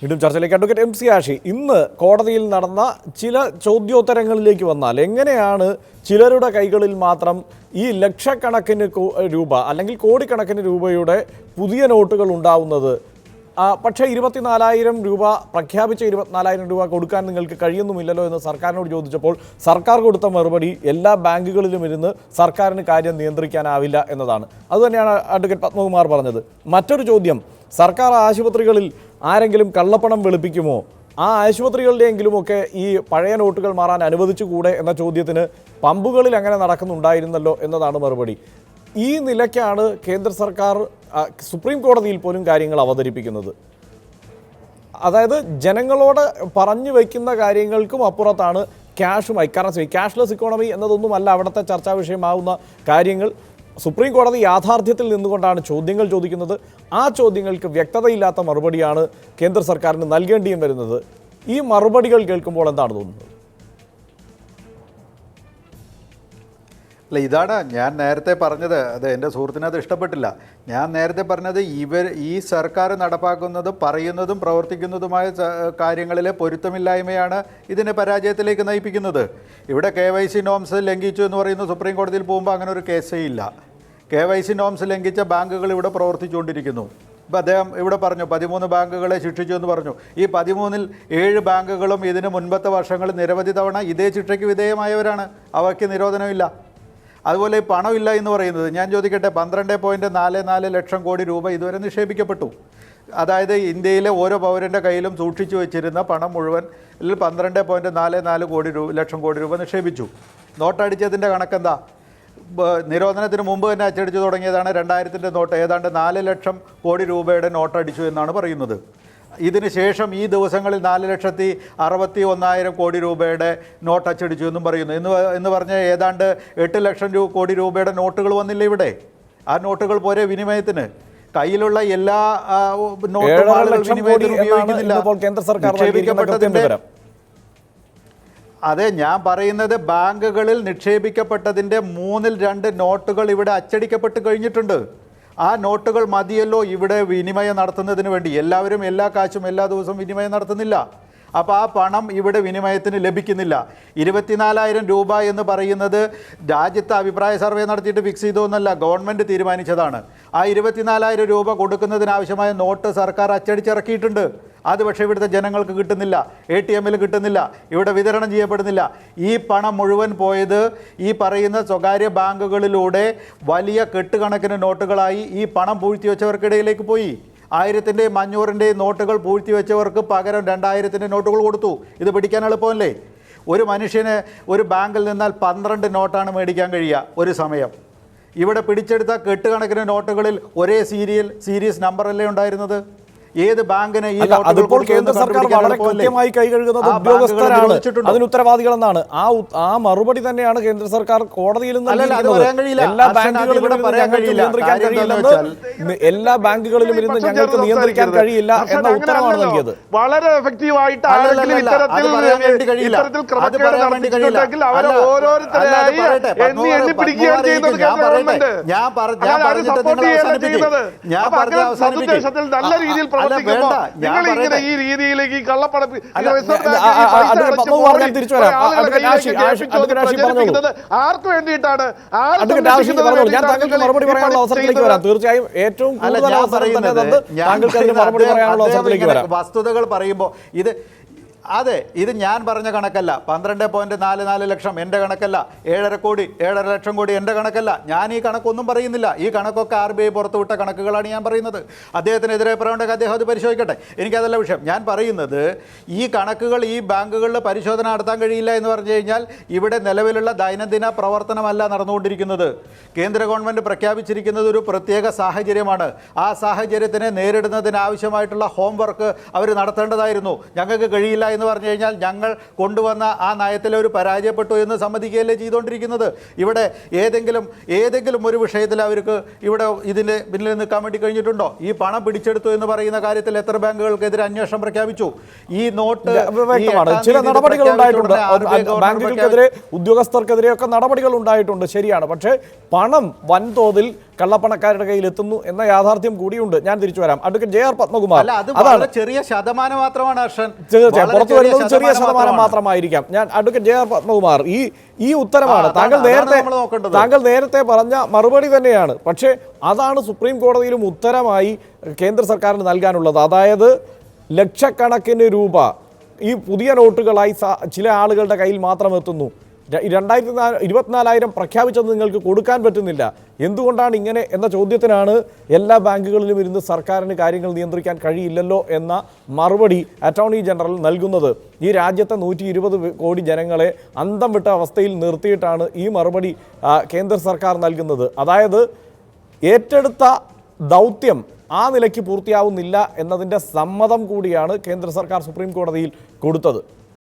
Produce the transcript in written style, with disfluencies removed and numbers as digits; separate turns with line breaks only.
വീണ്ടും ചർച്ചയിലേക്ക്. Advocate MC Ashi, ഇന്ന് കോടതിയിൽ നടന്ന ചില ചോദ്യോത്തരങ്ങളിലേക്ക് വന്നാൽ എങ്ങനെയാണ് ചിലരുടെ കൈകളിൽ മാത്രം ഈ ലക്ഷക്കണക്കിന് രൂപ അല്ലെങ്കിൽ കോടിക്കണക്കിന് രൂപയുടെ പുതിയ നോട്ടുകൾ ഉണ്ടാവുന്നത്? പക്ഷേ 24,000 രൂപ പ്രഖ്യാപിച്ച 24,000 രൂപ കൊടുക്കാൻ നിങ്ങൾക്ക് കഴിയുന്നുമില്ലല്ലോ എന്ന് സർക്കാരിനോട് ചോദിച്ചപ്പോൾ സർക്കാർ കൊടുത്ത മറുപടി എല്ലാ ബാങ്കുകളിലും ഇരുന്ന് സർക്കാരിന് കാര്യം നിയന്ത്രിക്കാനാവില്ല എന്നതാണ്. അതുതന്നെയാണ് അഡ്വക്കേറ്റ് പത്മകുമാർ പറഞ്ഞത്. മറ്റൊരു ചോദ്യം, സർക്കാർ ആശുപത്രികളിൽ ആരെങ്കിലും കള്ളപ്പണം വെളുപ്പിക്കുമോ? ആ ആശുപത്രികളുടെയെങ്കിലുമൊക്കെ ഈ പഴയ നോട്ടുകൾ മാറാൻ അനുവദിച്ചുകൂടെ എന്ന ചോദ്യത്തിന് പമ്പുകളിൽ അങ്ങനെ നടക്കുന്നുണ്ടായിരുന്നല്ലോ എന്നതാണ് മറുപടി. ഈ നിലയ്ക്കാണ് കേന്ദ്ര സർക്കാർ സുപ്രീം കോടതിയിൽ പോലും കാര്യങ്ങൾ അവതരിപ്പിക്കുന്നത്. അതായത് ജനങ്ങളോട് പറഞ്ഞു വയ്ക്കുന്ന കാര്യങ്ങൾക്കും അപ്പുറത്താണ് ക്യാഷുമായി, കറൻസി, ക്യാഷ്ലെസ് ഇക്കോണമി എന്നതൊന്നുമല്ല അവിടുത്തെ ചർച്ചാ വിഷയമാവുന്ന കാര്യങ്ങൾ. സുപ്രീം കോടതി യാഥാർത്ഥ്യത്തിൽ നിന്നുകൊണ്ടാണ് ചോദ്യങ്ങൾ ചോദിക്കുന്നത്. ആ ചോദ്യങ്ങൾക്ക് വ്യക്തതയില്ലാത്ത മറുപടിയാണ് കേന്ദ്ര സർക്കാരിന് നൽകേണ്ടിയും വരുന്നത്. ഈ മറുപടികൾ കേൾക്കുമ്പോൾ എന്താണ് തോന്നുന്നത്?
അല്ല, ഇതാണ് ഞാൻ നേരത്തെ പറഞ്ഞത്. അത് എൻ്റെ സുഹൃത്തിന് അത് ഇഷ്ടപ്പെട്ടില്ല. ഞാൻ നേരത്തെ പറഞ്ഞത് ഈ സർക്കാർ നടപ്പാക്കുന്നതും പറയുന്നതും പ്രവർത്തിക്കുന്നതുമായ കാര്യങ്ങളിലെ പൊരുത്തമില്ലായ്മയാണ് ഇതിനെ പരാജയത്തിലേക്ക് നയിപ്പിക്കുന്നത്. ഇവിടെ KYC നോംസ് ലംഘിച്ചു എന്ന് പറയുന്നത് സുപ്രീം കോടതിയിൽ പോകുമ്പോൾ അങ്ങനെ ഒരു കേസേ ഇല്ല. KYC നോംസ് ലംഘിച്ച ബാങ്കുകൾ ഇവിടെ പ്രവർത്തിച്ചുകൊണ്ടിരിക്കുന്നു. ഇപ്പോൾ അദ്ദേഹം ഇവിടെ പറഞ്ഞു 13 ബാങ്കുകളെ ശിക്ഷിച്ചു എന്ന് പറഞ്ഞു. ഈ 13-ൽ 7 ബാങ്കുകളും ഇതിന് മുൻപത്തെ വർഷങ്ങളിൽ നിരവധി തവണ ഇതേ ശിക്ഷയ്ക്ക് വിധേയമായവരാണ്. അവയ്ക്ക് നിരോധനമില്ല. അതുപോലെ ഈ പണമില്ല എന്ന് പറയുന്നത്, ഞാൻ ചോദിക്കട്ടെ, 12.44 ലക്ഷം കോടി രൂപ ഇതുവരെ നിക്ഷേപിക്കപ്പെട്ടു. അതായത് ഇന്ത്യയിലെ ഓരോ പൗരൻ്റെ കയ്യിലും സൂക്ഷിച്ചു വെച്ചിരുന്ന പണം മുഴുവൻ 12.44 ലക്ഷം കോടി രൂപ നിക്ഷേപിച്ചു. നോട്ടടിച്ചതിൻ്റെ കണക്കെന്താ? നിരോധനത്തിന് മുമ്പ് തന്നെ അച്ചടിച്ചു തുടങ്ങിയതാണ് 2000-ൻ്റെ നോട്ട്. ഏതാണ്ട് 4 ലക്ഷം കോടി രൂപയുടെ നോട്ടടിച്ചു എന്നാണ് പറയുന്നത്. ഇതിന് ശേഷം ഈ ദിവസങ്ങളിൽ 4,61,000 കോടി രൂപയുടെ നോട്ട് അച്ചടിച്ചു എന്നും പറയുന്നു. എന്ന് പറഞ്ഞാൽ ഏതാണ്ട് 8 ലക്ഷം കോടി രൂപയുടെ നോട്ടുകൾ വന്നില്ല ഇവിടെ. ആ നോട്ടുകൾ പോരെ വിനിമയത്തിന്? കയ്യിലുള്ള എല്ലാ നോട്ടുകളും വിനിമയത്തിന് ഉപയോഗിക്കുന്നില്ല. നിക്ഷേപിക്കപ്പെട്ടതിൻ്റെ അതെ ഞാൻ പറയുന്നത്, ബാങ്കുകളിൽ നിക്ഷേപിക്കപ്പെട്ടതിൻ്റെ 2/3 നോട്ടുകൾ ഇവിടെ അച്ചടിക്കപ്പെട്ട് കഴിഞ്ഞിട്ടുണ്ട്. ആ നോട്ടുകൾ മതിയല്ലോ ഇവിടെ വിനിമയം നടത്തുന്നതിന് വേണ്ടി. എല്ലാവരും എല്ലാ കാശും എല്ലാ ദിവസവും വിനിമയം നടത്തുന്നില്ല. അപ്പോൾ ആ പണം ഇവിടെ വിനിമയത്തിന് ലഭിക്കുന്നില്ല. 24,000 രൂപ എന്ന് പറയുന്നത് രാജ്യത്ത് അഭിപ്രായ സർവേ നടത്തിയിട്ട് ഫിക്സ് ചെയ്തോന്നല്ല, ഗവൺമെൻറ് തീരുമാനിച്ചതാണ്. ആ 24,000 രൂപ കൊടുക്കുന്നതിനാവശ്യമായ നോട്ട് സർക്കാർ അച്ചടിച്ചിറക്കിയിട്ടുണ്ട്. അത് പക്ഷേ ഇവിടുത്തെ ജനങ്ങൾക്ക് കിട്ടുന്നില്ല, ATM-ൽ കിട്ടുന്നില്ല, ഇവിടെ വിതരണം ചെയ്യപ്പെടുന്നില്ല. ഈ പണം മുഴുവൻ പോയത് ഈ പറയുന്ന സ്വകാര്യ ബാങ്കുകളിലൂടെ വലിയ കെട്ടുകണക്കിന് നോട്ടുകളായി ഈ പണം പൂഴ്ത്തിവെച്ചവർക്കിടയിലേക്ക് പോയി. 1000-ൻ്റെയും 500-ൻ്റെയും നോട്ടുകൾ പൂഴ്ത്തിവെച്ചവർക്ക് പകരം 2000-ൻ്റെ നോട്ടുകൾ കൊടുത്തു. ഇത് പിടിക്കാൻ എളുപ്പമല്ലേ? ഒരു മനുഷ്യന് ഒരു ബാങ്കിൽ നിന്നാൽ 12 നോട്ടാണ് മേടിക്കാൻ കഴിയുക ഒരു സമയം. ഇവിടെ പിടിച്ചെടുത്ത കെട്ടുകണക്കിന് നോട്ടുകളിൽ ഒരേ സീരീസ് നമ്പറല്ലേ ഉണ്ടായിരുന്നത്? ഏത് ബാങ്കിന് ഈ
അതിപ്പോൾ കേന്ദ്ര സർക്കാർ വളരെ കൃത്യമായി കൈകഴുകുന്നത് ഉദ്യോഗസ്ഥരാണ് അതിന് ഉത്തരവാദികളെന്നാണ്. ആ മറുപടി തന്നെയാണ് കേന്ദ്ര സർക്കാർ കോടതിയിൽ എല്ലാ ബാങ്കുകളിലും ഇരുന്ന് ഞങ്ങൾക്ക് നിയന്ത്രിക്കാൻ കഴിയില്ല എന്ന ഉത്തരവാണ് നൽകിയത്.
വളരെ എഫക്റ്റീവായിട്ട് നല്ല രീതിയിൽ ഈ രീതിയിലേക്ക് ആർക്ക് വേണ്ടിയിട്ടാണ്?
മറുപടി പറയാനുള്ള അവസരത്തിലേക്ക് വരാം. തീർച്ചയായും ഏറ്റവും കൂടുതൽ
വസ്തുതകൾ പറയുമ്പോൾ ഇത് ഞാൻ പറഞ്ഞ കണക്കല്ല. 12.44 ലക്ഷം എൻ്റെ കണക്കല്ല. 7.5 ലക്ഷം കോടി എൻ്റെ കണക്കല്ല. ഞാൻ ഈ കണക്കൊന്നും പറയുന്നില്ല. ഈ കണക്കൊക്കെ RBI പുറത്തുവിട്ട കണക്കുകളാണ് ഞാൻ പറയുന്നത്. അദ്ദേഹത്തിനെതിരെ പറയുണ്ടെങ്കിൽ അദ്ദേഹം അത് പരിശോധിക്കട്ടെ. എനിക്കതല്ല വിഷയം. ഞാൻ പറയുന്നത് ഈ കണക്കുകൾ ഈ ബാങ്കുകളിൽ പരിശോധന നടത്താൻ കഴിയില്ല എന്ന് പറഞ്ഞു കഴിഞ്ഞാൽ ഇവിടെ നിലവിലുള്ള ദൈനംദിന പ്രവർത്തനമല്ല നടന്നുകൊണ്ടിരിക്കുന്നത്. കേന്ദ്ര ഗവൺമെൻറ് പ്രഖ്യാപിച്ചിരിക്കുന്നത് ഒരു പ്രത്യേക സാഹചര്യമാണ്. ആ സാഹചര്യത്തിനെ നേരിടുന്നതിനാവശ്യമായിട്ടുള്ള ഹോംവർക്ക് അവർ നടത്തേണ്ടതായിരുന്നു. ഞങ്ങൾക്ക് കഴിയില്ല എന്ന് പറഞ്ഞു കഴിഞ്ഞാൽ ഞങ്ങൾ കൊണ്ടുവന്ന ആ നയത്തിൽ ഒരു പരാജയപ്പെട്ടു എന്ന് സമ്മതിക്കുകയല്ലേ ചെയ്തുകൊണ്ടിരിക്കുന്നത്. ഇവിടെ ഏതെങ്കിലും ഒരു വിഷയത്തിൽ അവർക്ക് ഇവിടെ ഇതിൻ്റെ പിന്നിൽ നിൽക്കാൻ വേണ്ടി കഴിഞ്ഞിട്ടുണ്ടോ? ഈ പണം പിടിച്ചെടുത്തു എന്ന് പറയുന്ന കാര്യത്തിൽ എത്ര ബാങ്കുകൾക്കെതിരെ അന്വേഷണം പ്രഖ്യാപിച്ചു? ഈ നോട്ട്
ചില നടപടികൾ ഉണ്ടായിട്ടുണ്ട്, ബാങ്കുകൾക്കെതിരെ ഉദ്യോഗസ്ഥർക്കെതിരെയൊക്കെ നടപടികൾ ഉണ്ടായിട്ടുണ്ട്, ശരിയാണ്. പക്ഷേ പണം വൻതോതിൽ കള്ളപ്പണക്കാരുടെ കയ്യിൽ എത്തുന്നു എന്ന യാഥാർത്ഥ്യം കൂടിയുണ്ട്. ഞാൻ തിരിച്ചു വരാം. അഡ്വക്കേറ്റ് ജെ ആർ പത്മകുമാർ,
അതാണ് ചെറിയ ശതമാനം മാത്രമാണ്
പുറത്തു വരുന്നത്, ചെറിയ ശതമാനം മാത്രമായിരിക്കാം. ഞാൻ അഡ്വക്കേറ്റ് ജെ ആർ പത്മകുമാർ, ഈ ഉത്തരമാണ് താങ്കൾ നേരത്തെ പറഞ്ഞ മറുപടി തന്നെയാണ്. പക്ഷേ അതാണ് സുപ്രീം കോടതിയിലും ഉത്തരമായി കേന്ദ്ര സർക്കാരിന് നൽകാനുള്ളത്. അതായത് ലക്ഷക്കണക്കിന് രൂപ ഈ പുതിയ നോട്ടുകളായി ചില ആളുകളുടെ കയ്യിൽ മാത്രം എത്തുന്നു. 24,000 പ്രഖ്യാപിച്ചത് നിങ്ങൾക്ക് കൊടുക്കാൻ പറ്റുന്നില്ല. എന്തുകൊണ്ടാണ് ഇങ്ങനെ എന്ന ചോദ്യത്തിനാണ് എല്ലാ ബാങ്കുകളിലും ഇരുന്ന് സർക്കാരിന് കാര്യങ്ങൾ നിയന്ത്രിക്കാൻ കഴിയില്ലല്ലോ എന്ന മറുപടി അറ്റോർണി ജനറൽ നൽകുന്നത്. ഈ രാജ്യത്തെ 120 കോടി ജനങ്ങളെ അന്തം വിട്ട അവസ്ഥയിൽ നിർത്തിയിട്ടാണ് ഈ മറുപടി കേന്ദ്ര സർക്കാർ നൽകുന്നത്. അതായത് ഏറ്റെടുത്ത ദൗത്യം ആ നിലയ്ക്ക് പൂർത്തിയാവുന്നില്ല എന്നതിൻ്റെ സമ്മതം കൂടിയാണ് കേന്ദ്ര സർക്കാർ സുപ്രീം കോടതിയിൽ കൊടുത്തത്.